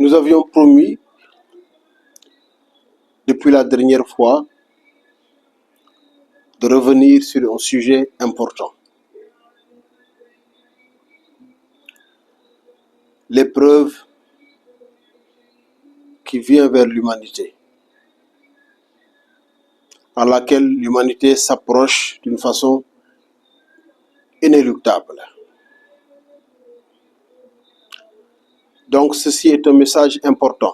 Nous avions promis, depuis la dernière fois, de revenir sur un sujet important. L'épreuve qui vient vers l'humanité, à laquelle l'humanité s'approche d'une façon inéluctable. Donc ceci est un message important.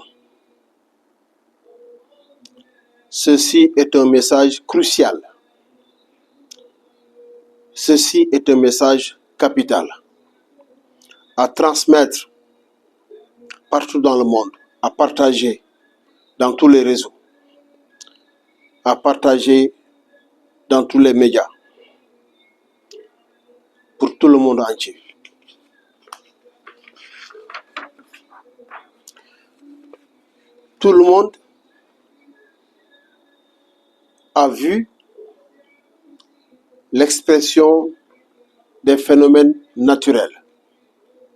Ceci est un message crucial. Ceci est un message capital à transmettre partout dans le monde, à partager dans tous les réseaux, à partager dans tous les médias, pour tout le monde entier. Tout le monde a vu l'expression des phénomènes naturels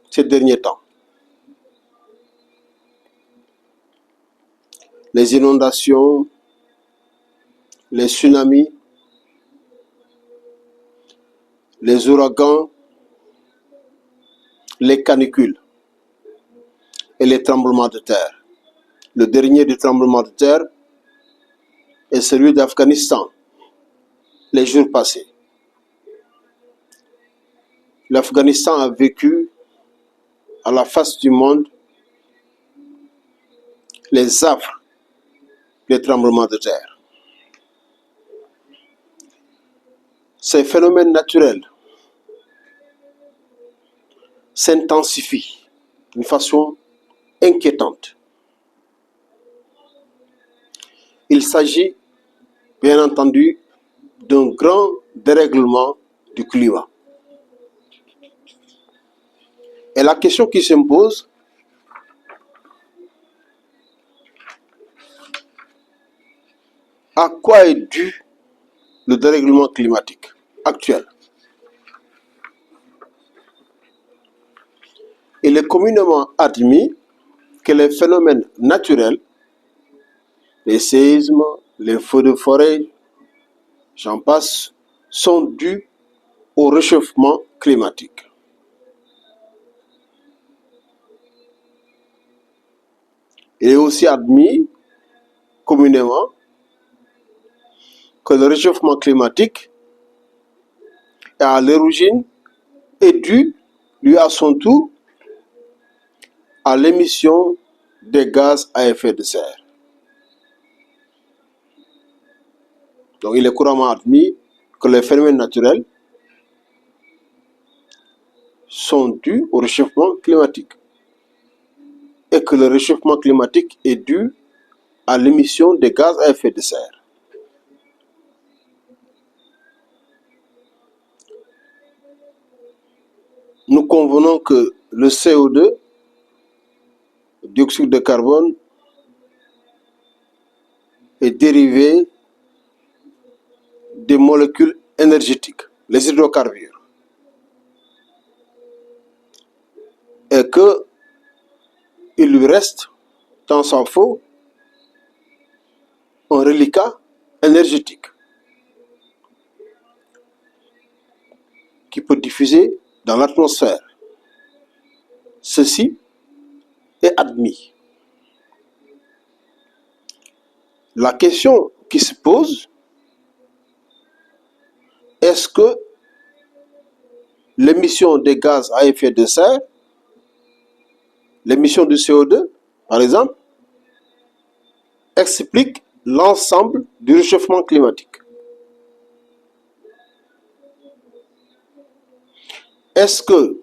ces derniers temps. Les inondations, les tsunamis, les ouragans, les canicules et les tremblements de terre. Le dernier des tremblements de terre est celui d'Afghanistan, les jours passés. L'Afghanistan a vécu à la face du monde les affres des tremblements de terre. Ces phénomènes naturels s'intensifient d'une façon inquiétante. Il s'agit, bien entendu, d'un grand dérèglement du climat. Et la question qui s'impose, à quoi est dû le dérèglement climatique actuel? Il est communément admis que les phénomènes naturels, les séismes, les feux de forêt, j'en passe, sont dus au réchauffement climatique. Il est aussi admis communément que le réchauffement climatique est à l'origine est dû, lui à son tour, à l'émission des gaz à effet de serre. Donc il est couramment admis que les phénomènes naturels sont dus au réchauffement climatique et que le réchauffement climatique est dû à l'émission des gaz à effet de serre. Nous convenons que le CO2, le dioxyde de carbone, est dérivé des molécules énergétiques, les hydrocarbures, et qu'il lui reste, tant s'en faut, un reliquat énergétique qui peut diffuser dans l'atmosphère. Ceci est admis. La question qui se pose, est-ce que l'émission des gaz à effet de serre, l'émission du CO2, par exemple, explique l'ensemble du réchauffement climatique? Est-ce que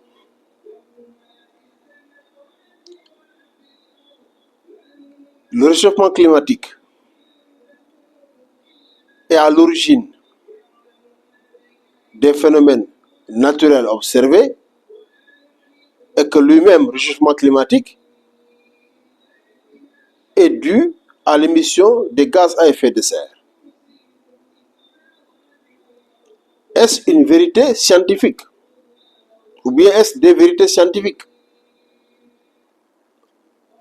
le réchauffement climatique est à l'origine des phénomènes naturels observés et que lui-même, le réchauffement climatique, est dû à l'émission des gaz à effet de serre? Est-ce une vérité scientifique? Ou bien est-ce des vérités scientifiques?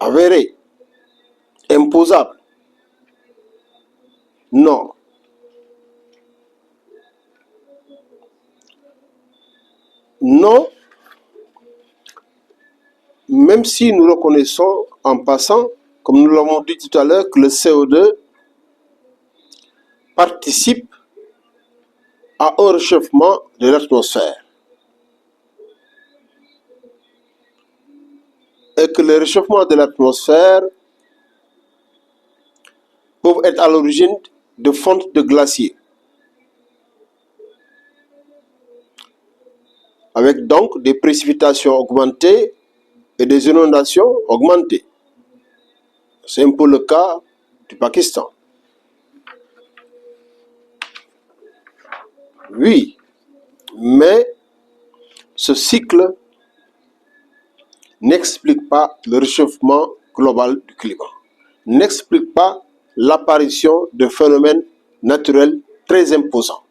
avéré, imposable? Non. Non, même si nous reconnaissons en passant, comme nous l'avons dit tout à l'heure, que le CO2 participe à un réchauffement de l'atmosphère. Et que le réchauffement de l'atmosphère peut être à l'origine de fontes de glaciers. Avec donc des précipitations augmentées et des inondations augmentées. C'est un peu le cas du Pakistan. Oui, mais ce cycle n'explique pas le réchauffement global du climat, n'explique pas l'apparition de phénomènes naturels très imposants.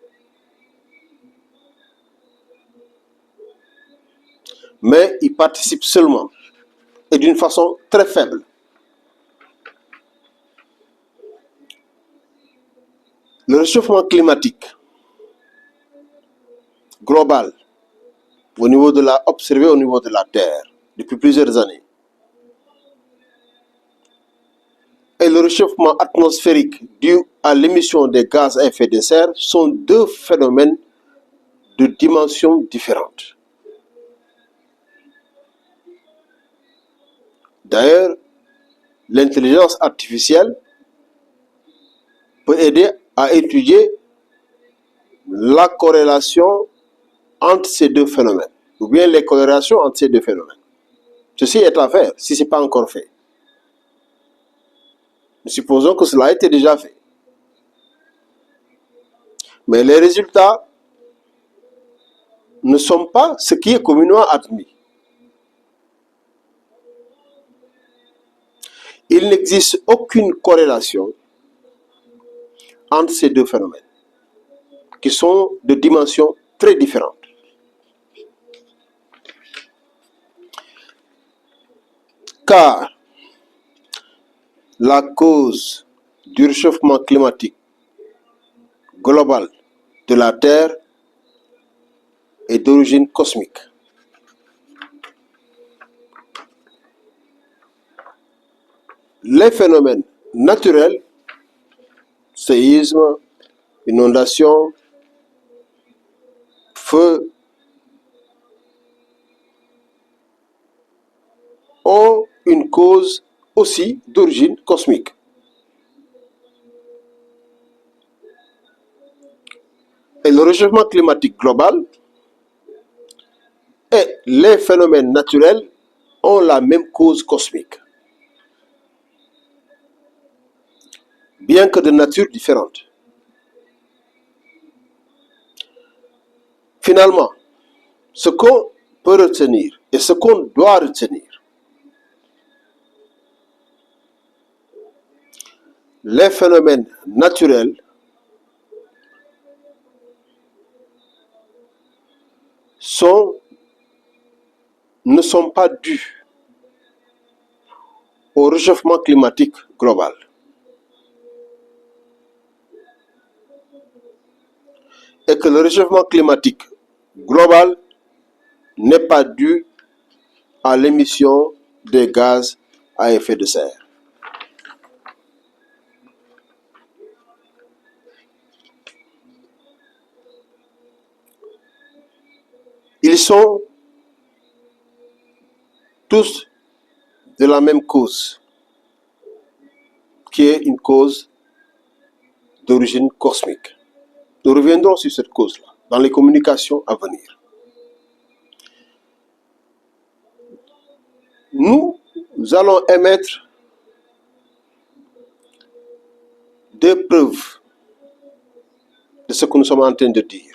Mais il participe seulement et d'une façon très faible. Le réchauffement climatique global observé au niveau de la Terre depuis plusieurs années et le réchauffement atmosphérique dû à l'émission des gaz à effet de serre sont deux phénomènes de dimensions différentes. D'ailleurs, l'intelligence artificielle peut aider à étudier la corrélation entre ces deux phénomènes, ou bien les corrélations entre ces deux phénomènes. Ceci est à faire, si ce n'est pas encore fait. Nous supposons que cela a été déjà fait. Mais les résultats ne sont pas ce qui est communément admis. Il n'existe aucune corrélation entre ces deux phénomènes, qui sont de dimensions très différentes. Car la cause du réchauffement climatique global de la Terre est d'origine cosmique. Les phénomènes naturels, séismes, inondations, feux, ont une cause aussi d'origine cosmique. Et le réchauffement climatique global et les phénomènes naturels ont la même cause cosmique, bien que de nature différente. Finalement, ce qu'on peut retenir et ce qu'on doit retenir, les phénomènes naturels ne sont pas dus au réchauffement climatique global. Et que le réchauffement climatique global n'est pas dû à l'émission des gaz à effet de serre. Ils sont tous de la même cause, qui est une cause d'origine cosmique. Nous reviendrons sur cette cause-là dans les communications à venir. Nous allons émettre des preuves de ce que nous sommes en train de dire.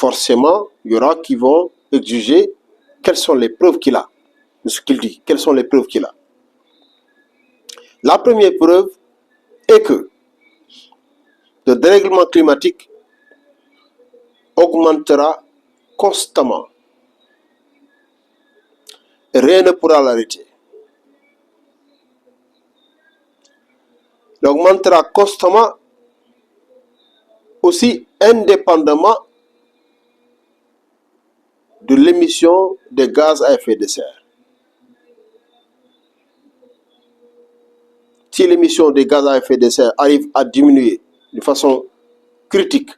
Forcément, il y aura qui vont exiger quelles sont les preuves qu'il a, de ce qu'il dit, quelles sont les preuves qu'il a. La première preuve est que le dérèglement climatique augmentera constamment et rien ne pourra l'arrêter. Il augmentera constamment, aussi indépendamment de l'émission des gaz à effet de serre. Si l'émission des gaz à effet de serre arrive à diminuer de façon critique,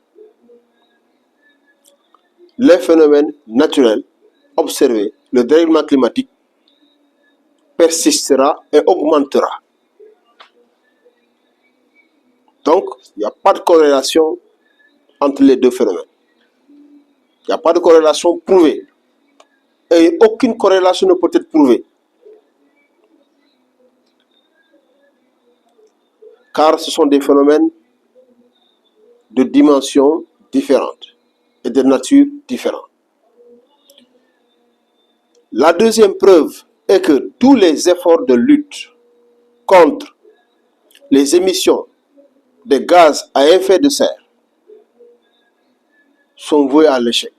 les phénomènes naturels observés, le dérèglement climatique persistera et augmentera. Donc, il n'y a pas de corrélation entre les deux phénomènes. Il n'y a pas de corrélation prouvée. Et aucune corrélation ne peut être prouvée. Car ce sont des phénomènes de dimensions différentes et de nature différente. La deuxième preuve est que tous les efforts de lutte contre les émissions de gaz à effet de serre sont voués à l'échec.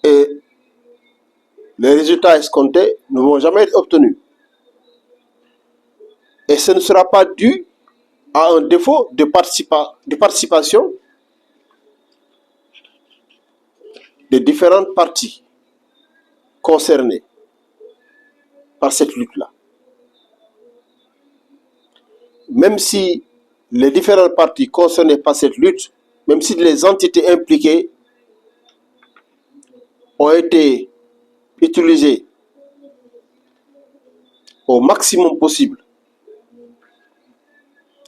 Et les résultats escomptés ne vont jamais être obtenus. Et ce ne sera pas dû à un défaut de participation des différentes parties concernées par cette lutte-là. Même si les différentes parties concernées par cette lutte, même si les entités impliquées ont été utilisées au maximum possible,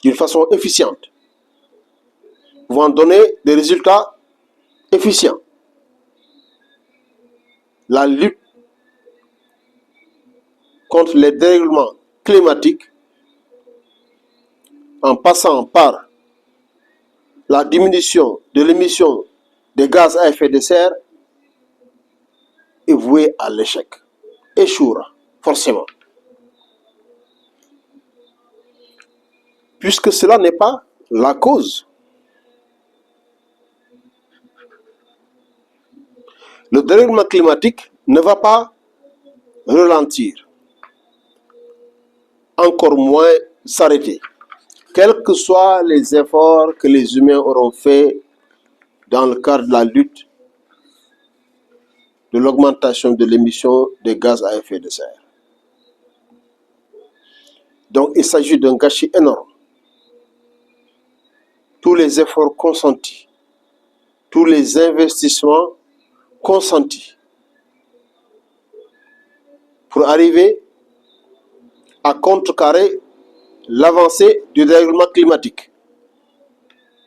d'une façon efficiente, vont donner des résultats efficients. La lutte contre les dérèglements climatiques, en passant par la diminution de l'émission des gaz à effet de serre, est vouée à l'échec, échouera forcément. Puisque cela n'est pas la cause. Le dérèglement climatique ne va pas ralentir, encore moins s'arrêter, quels que soient les efforts que les humains auront faits dans le cadre de la lutte de l'augmentation de l'émission des gaz à effet de serre. Donc il s'agit d'un gâchis énorme. Tous les efforts consentis, tous les investissements consentis pour arriver à contrecarrer l'avancée du dérèglement climatique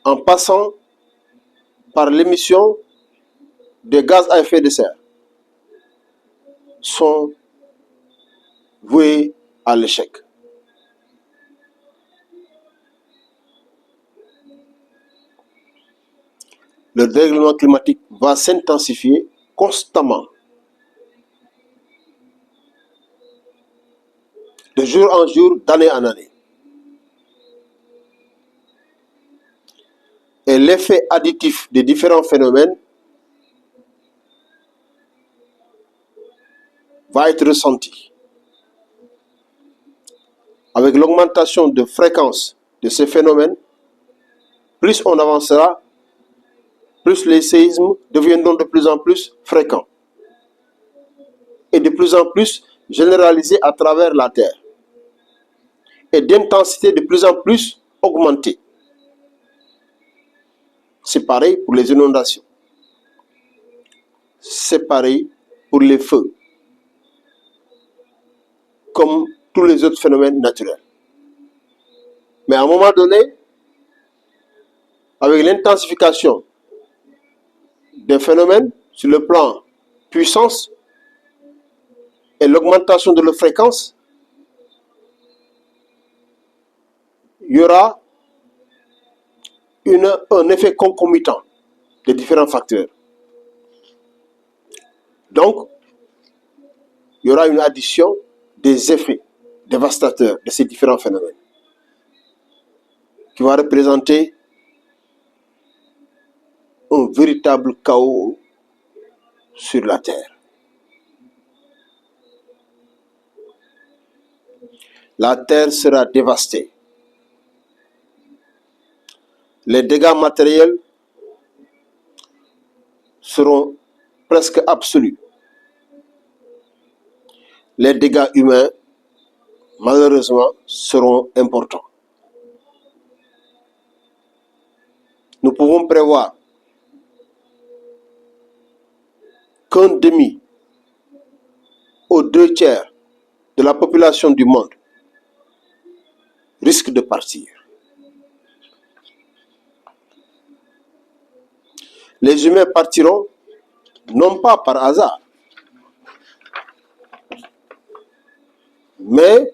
en passant par l'émission des gaz à effet de serre sont voués à l'échec. Le dérèglement climatique va s'intensifier constamment, de jour en jour, d'année en année. Et l'effet additif des différents phénomènes va être ressenti. Avec l'augmentation de fréquence de ces phénomènes, plus on avancera, plus les séismes deviendront de plus en plus fréquents et de plus en plus généralisés à travers la Terre et d'intensité de plus en plus augmentée. C'est pareil pour les inondations. C'est pareil pour les feux, comme tous les autres phénomènes naturels. Mais à un moment donné, avec l'intensification des phénomènes sur le plan puissance et l'augmentation de leur fréquence, il y aura un effet concomitant de différents facteurs. Donc, il y aura une addition des effets dévastateurs de ces différents phénomènes qui va représenter un véritable chaos sur la terre. La terre sera dévastée. Les dégâts matériels seront presque absolus. Les dégâts humains, malheureusement, seront importants. Nous pouvons prévoir qu'un demi aux 2 tiers de la population du monde risque de partir. Les humains partiront non pas par hasard, mais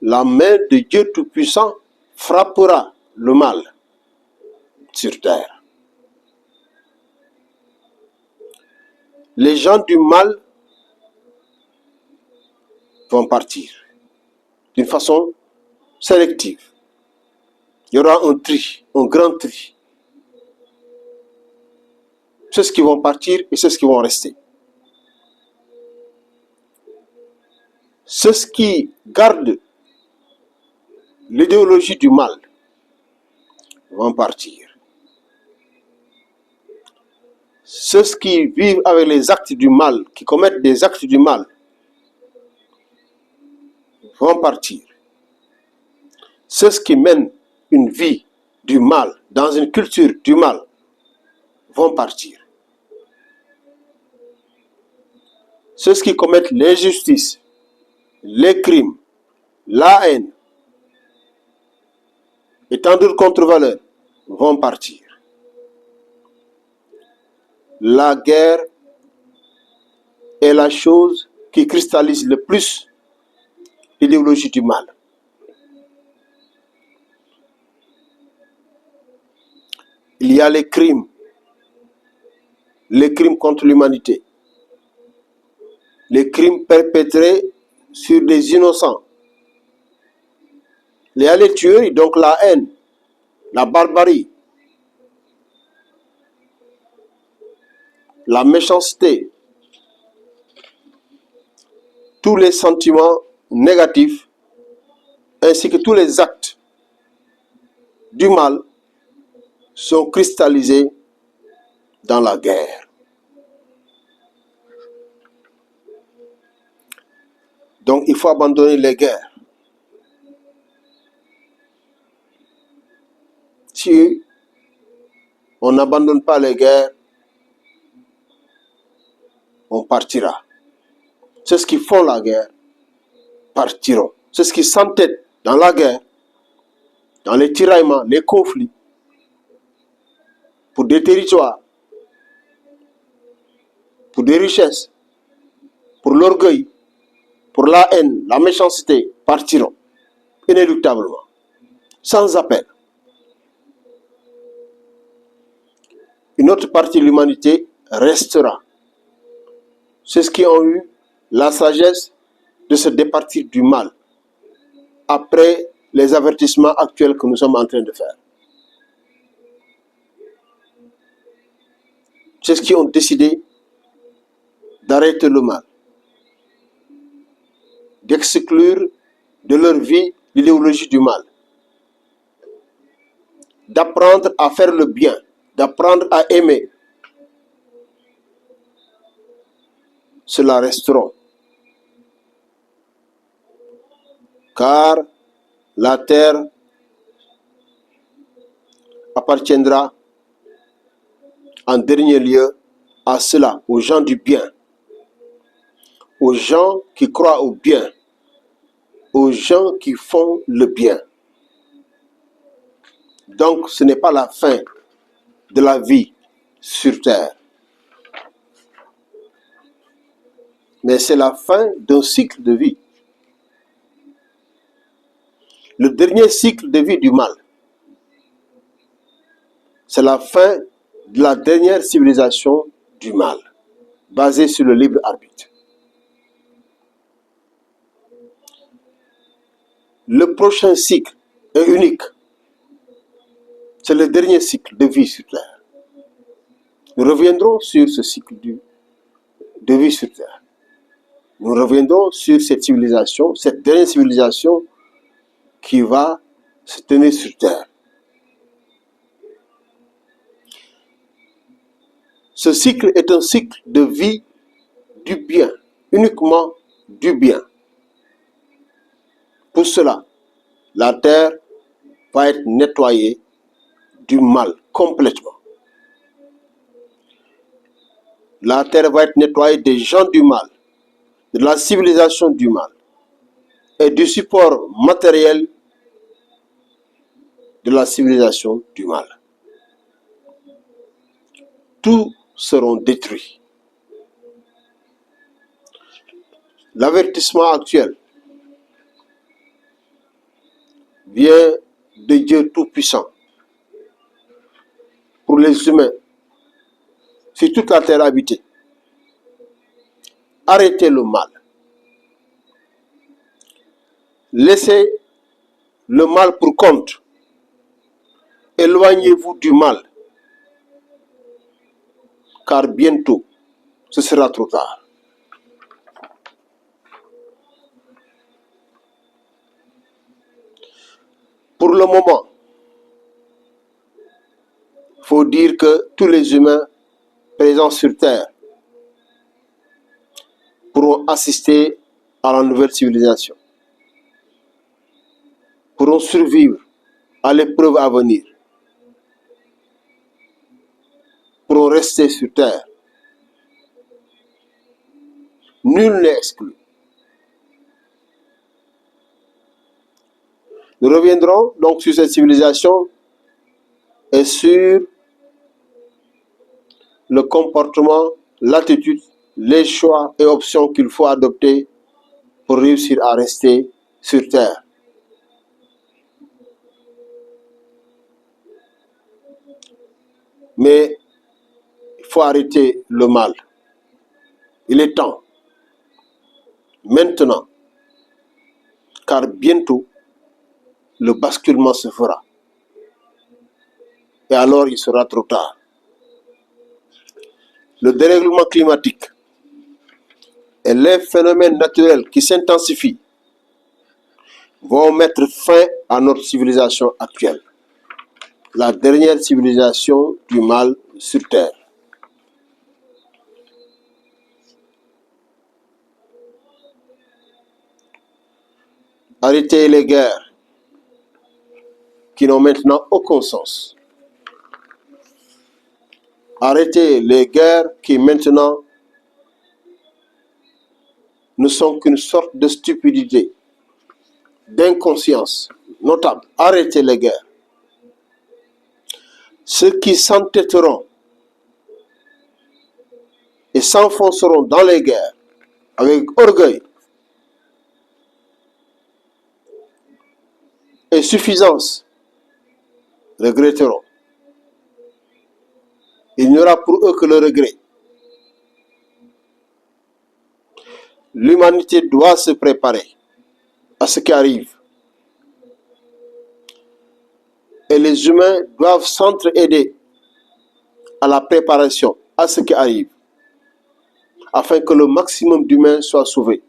la main de Dieu Tout-Puissant frappera le mal sur terre. Les gens du mal vont partir d'une façon sélective. Il y aura un tri, un grand tri. Ceux qui vont partir et ceux qui vont rester. Ceux qui gardent l'idéologie du mal vont partir. Ceux qui vivent avec les actes du mal, qui commettent des actes du mal, vont partir. Ceux qui mènent une vie du mal, dans une culture du mal, vont partir. Ceux qui commettent l'injustice, les crimes, la haine et tant d'autres contre-valeurs vont partir. La guerre est la chose qui cristallise le plus l'idéologie du mal. Il y a les crimes contre l'humanité, les crimes perpétrés sur des innocents. Il y a les tueries, donc la haine, la barbarie, la méchanceté, tous les sentiments négatifs, ainsi que tous les actes du mal sont cristallisés dans la guerre. Donc il faut abandonner les guerres. Si on n'abandonne pas les guerres, on partira. Ceux qui font la guerre partiront. Ceux qui s'entêtent dans la guerre, dans les tiraillements, les conflits, pour des territoires, pour des richesses, pour l'orgueil, pour la haine, la méchanceté, partiront inéluctablement, sans appel. Une autre partie de l'humanité restera. C'est ceux qui ont eu la sagesse de se départir du mal après les avertissements actuels que nous sommes en train de faire. C'est ceux qui ont décidé d'arrêter le mal, d'exclure de leur vie l'idéologie du mal, d'apprendre à faire le bien, d'apprendre à aimer. Ceux-là resteront. Car la terre appartiendra en dernier lieu à ceux-là, aux gens du bien, aux gens qui croient au bien, aux gens qui font le bien. Donc ce n'est pas la fin de la vie sur terre, mais c'est la fin d'un cycle de vie. Le dernier cycle de vie du mal, c'est la fin de la dernière civilisation du mal, basée sur le libre arbitre. Le prochain cycle est unique. C'est le dernier cycle de vie sur terre. Nous reviendrons sur ce cycle de vie sur Terre. Nous reviendrons sur cette civilisation, cette dernière civilisation qui va se tenir sur Terre. Ce cycle est un cycle de vie du bien, uniquement du bien. Pour cela, la Terre va être nettoyée du mal complètement. La Terre va être nettoyée des gens du mal, de la civilisation du mal et du support matériel de la civilisation du mal. Tous seront détruits. L'avertissement actuel vient de Dieu Tout-Puissant pour les humains sur toute la terre habitée. Arrêtez le mal. Laissez le mal pour compte. Éloignez-vous du mal, car bientôt, ce sera trop tard. Pour le moment, il faut dire que tous les humains présents sur Terre pourront assister à la nouvelle civilisation, pourront survivre à l'épreuve à venir, pourront rester sur Terre. Nul n'est exclu. Nous reviendrons donc sur cette civilisation et sur le comportement, l'attitude, les choix et options qu'il faut adopter pour réussir à rester sur Terre. Mais il faut arrêter le mal. Il est temps. Maintenant. Car bientôt, le basculement se fera. Et alors, il sera trop tard. Le dérèglement climatique et les phénomènes naturels qui s'intensifient vont mettre fin à notre civilisation actuelle. La dernière civilisation du mal sur Terre. Arrêtez les guerres qui n'ont maintenant aucun sens. Arrêtez les guerres qui maintenant ne sont qu'une sorte de stupidité, d'inconscience notable. Arrêtez les guerres. Ceux qui s'entêteront et s'enfonceront dans les guerres avec orgueil et suffisance regretteront. Il n'y aura pour eux que le regret. L'humanité doit se préparer à ce qui arrive. Et les humains doivent s'entraider à la préparation à ce qui arrive, afin que le maximum d'humains soient sauvés.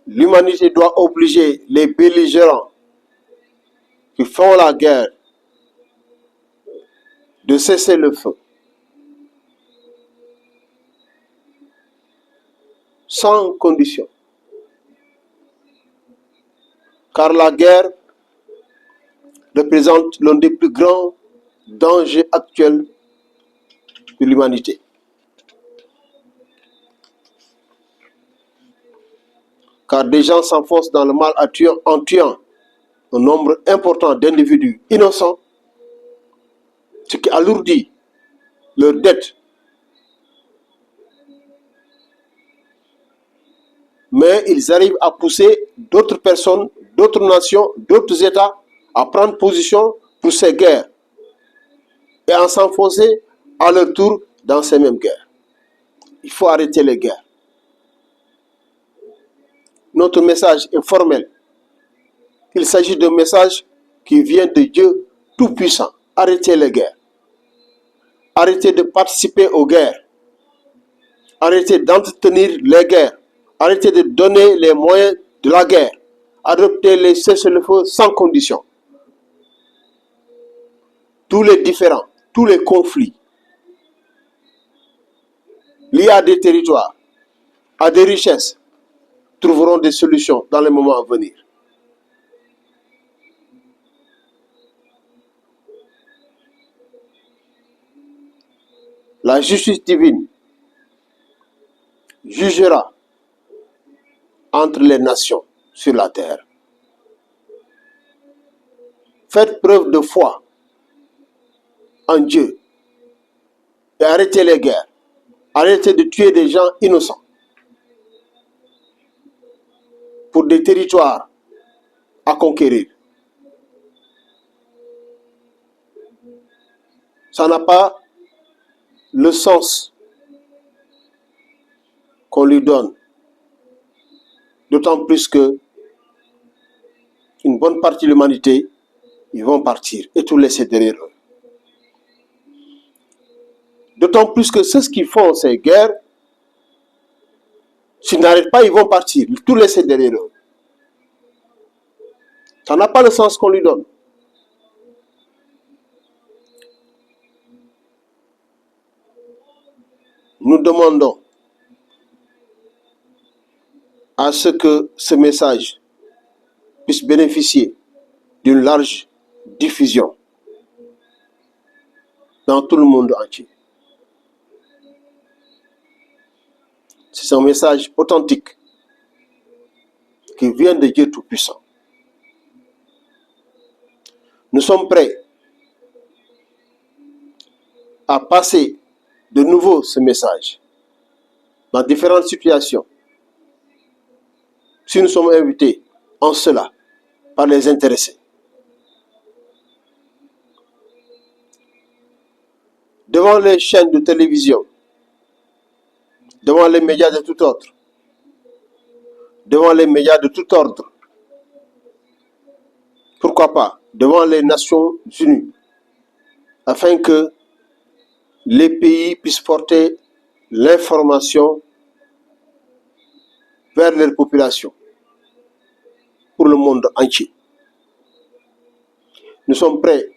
L'humanité doit obliger les belligérants qui font la guerre de cesser le feu, sans condition. Car la guerre représente l'un des plus grands dangers actuels de l'humanité. Car des gens s'enfoncent dans le mal en tuant un nombre important d'individus innocents, ce qui alourdit leur dette. Mais ils arrivent à pousser d'autres personnes, d'autres nations, d'autres États à prendre position pour ces guerres et à s'enfoncer à leur tour dans ces mêmes guerres. Il faut arrêter les guerres. Notre message est formel. Il s'agit d'un message qui vient de Dieu Tout-Puissant. Arrêtez les guerres. Arrêtez de participer aux guerres. Arrêtez d'entretenir les guerres. Arrêtez de donner les moyens de la guerre. Adoptez les cessez-le-feu sans condition. Tous les différends, tous les conflits liés à des territoires, à des richesses, trouveront des solutions dans les moments à venir. La justice divine jugera entre les nations sur la terre. Faites preuve de foi en Dieu et arrêtez les guerres. Arrêtez de tuer des gens innocents pour des territoires à conquérir. Ça n'a pas le sens qu'on lui donne. D'autant plus que une bonne partie de l'humanité, ils vont partir et tout laisser derrière eux. D'autant plus que ceux qui font ces guerres, s'ils n'arrêtent pas, ils vont partir, tout laisser derrière eux. Ça n'a pas le sens qu'on lui donne. Nous demandons à ce que ce message puisse bénéficier d'une large diffusion dans tout le monde entier. C'est un message authentique qui vient de Dieu Tout-Puissant. Nous sommes prêts à passer de nouveau ce message dans différentes situations. Si nous sommes invités en cela par les intéressés. Devant les chaînes de télévision, devant les médias de tout ordre, devant les médias de tout ordre, pourquoi pas, devant les Nations Unies, afin que les pays puissent porter l'information vers leurs populations, pour le monde entier. Nous sommes prêts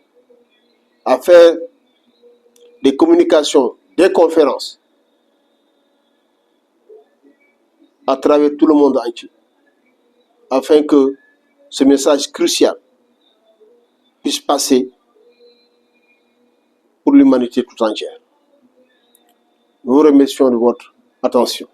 à faire des communications, des conférences à travers tout le monde entier, afin que ce message crucial puisse passer pour l'humanité tout entière. Nous vous remercions de votre attention.